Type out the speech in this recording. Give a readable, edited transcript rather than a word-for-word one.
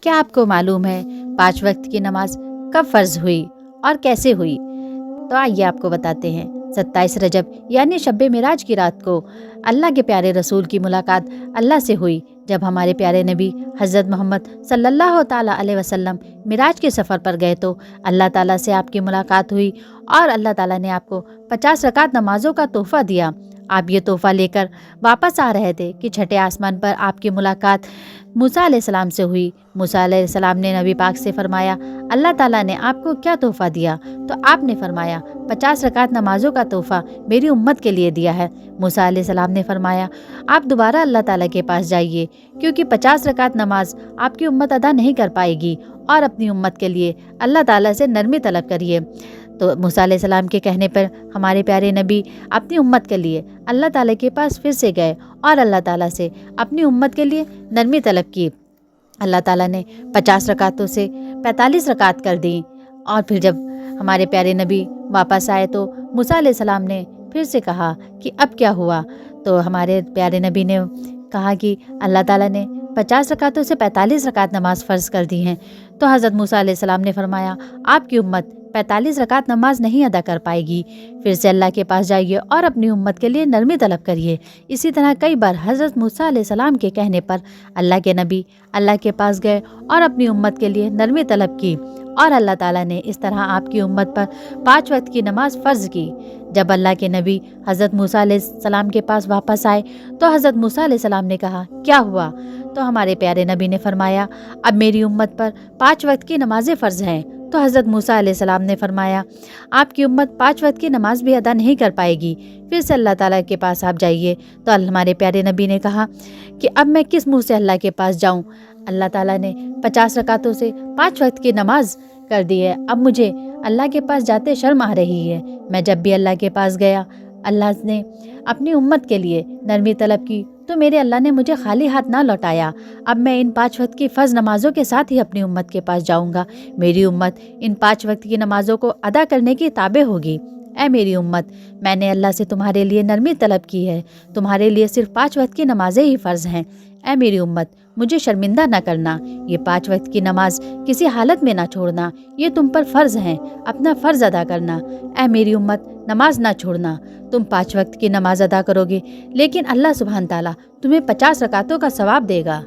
کیا آپ کو معلوم ہے 5 وقت کی نماز کب فرض ہوئی اور کیسے ہوئی؟ تو آئیے آپ کو بتاتے ہیں۔ 27 رجب یعنی شب معراج کی رات کو اللہ کے پیارے رسول کی ملاقات اللہ سے ہوئی۔ جب ہمارے پیارے نبی حضرت محمد صلی اللہ تعالیٰ علیہ وسلم معراج کے سفر پر گئے تو اللہ تعالیٰ سے آپ کی ملاقات ہوئی اور اللہ تعالیٰ نے آپ کو 50 رکعت نمازوں کا تحفہ دیا۔ آپ یہ تحفہ لے کر واپس آ رہے تھے کہ چھٹے آسمان پر آپ کی ملاقات موسیٰ علیہ السلام سے ہوئی۔ موسیٰ علیہ السلام نے نبی پاک سے فرمایا، اللہ تعالیٰ نے آپ کو کیا تحفہ دیا؟ تو آپ نے فرمایا 50 رکعت نمازوں کا تحفہ میری امت کے لیے دیا ہے۔ موسیٰ علیہ السلام نے فرمایا، آپ دوبارہ اللہ تعالیٰ کے پاس جائیے، کیونکہ 50 رکعت نماز آپ کی امت ادا نہیں کر پائے گی، اور اپنی امت کے لیے اللہ تعالیٰ سے نرمی طلب کریے۔ تو موسیٰ علیہ السلام کے کہنے پر ہمارے پیارے نبی اپنی امت کے لیے اللہ تعالیٰ کے پاس پھر سے گئے اور اللہ تعالیٰ سے اپنی امت کے لیے نرمی طلب کی۔ اللہ تعالیٰ نے 50 رکعتوں سے 45 رکعت کر دیں، اور پھر جب ہمارے پیارے نبی واپس آئے تو موسیٰ علیہ السلام نے پھر سے کہا کہ اب کیا ہوا؟ تو ہمارے پیارے نبی نے کہا کہ اللہ تعالیٰ نے 50 رکعتوں سے 45 رکعت نماز فرض کر دی ہیں۔ تو حضرت موسیٰ علیہ السلام نے فرمایا، آپ کی امت 45 رکعت نماز نہیں ادا کر پائے گی، پھر سے اللہ کے پاس جائیے اور اپنی امت کے لیے نرمی طلب کریے۔ اسی طرح کئی بار حضرت موسیٰ علیہ السلام کے کہنے پر اللہ کے نبی اللہ کے پاس گئے اور اپنی امت کے لیے نرمی طلب کی، اور اللہ تعالیٰ نے اس طرح آپ کی امت پر 5 وقت کی نماز فرض کی۔ جب اللہ کے نبی حضرت موسیٰ علیہ السلام کے پاس واپس آئے تو حضرت موسیٰ علیہ السلام نے کہا، کیا ہوا؟ تو ہمارے پیارے نبی نے فرمایا، اب میری امت پر 5 وقت کی نمازیں فرض ہیں۔ تو حضرت موسیٰ علیہ السلام نے فرمایا، آپ کی امت 5 وقت کی نماز بھی ادا نہیں کر پائے گی، پھر سے اللہ تعالیٰ کے پاس آپ جائیے۔ تو ہمارے پیارے نبی نے کہا کہ اب میں کس منہ سے اللہ کے پاس جاؤں؟ اللہ تعالیٰ نے 50 رکعتوں سے 5 وقت کی نماز کر دی ہے، اب مجھے اللہ کے پاس جاتے شرم آ رہی ہے۔ میں جب بھی اللہ کے پاس گیا، اللہ نے اپنی امت کے لیے نرمی طلب کی تو میرے اللہ نے مجھے خالی ہاتھ نہ لوٹایا۔ اب میں ان 5 وقت کی فرض نمازوں کے ساتھ ہی اپنی امت کے پاس جاؤں گا۔ میری امت ان 5 وقت کی نمازوں کو ادا کرنے کی تابع ہوگی۔ اے میری امت، میں نے اللہ سے تمہارے لیے نرمی طلب کی ہے، تمہارے لیے صرف 5 وقت کی نمازیں ہی فرض ہیں۔ اے میری امت، مجھے شرمندہ نہ کرنا، یہ 5 وقت کی نماز کسی حالت میں نہ چھوڑنا، یہ تم پر فرض ہیں، اپنا فرض ادا کرنا۔ اے میری امت، نماز نہ چھوڑنا، تم 5 وقت کی نماز ادا کرو گے، لیکن اللہ سبحانہ تعالیٰ تمہیں 50 رکعتوں کا ثواب دے گا۔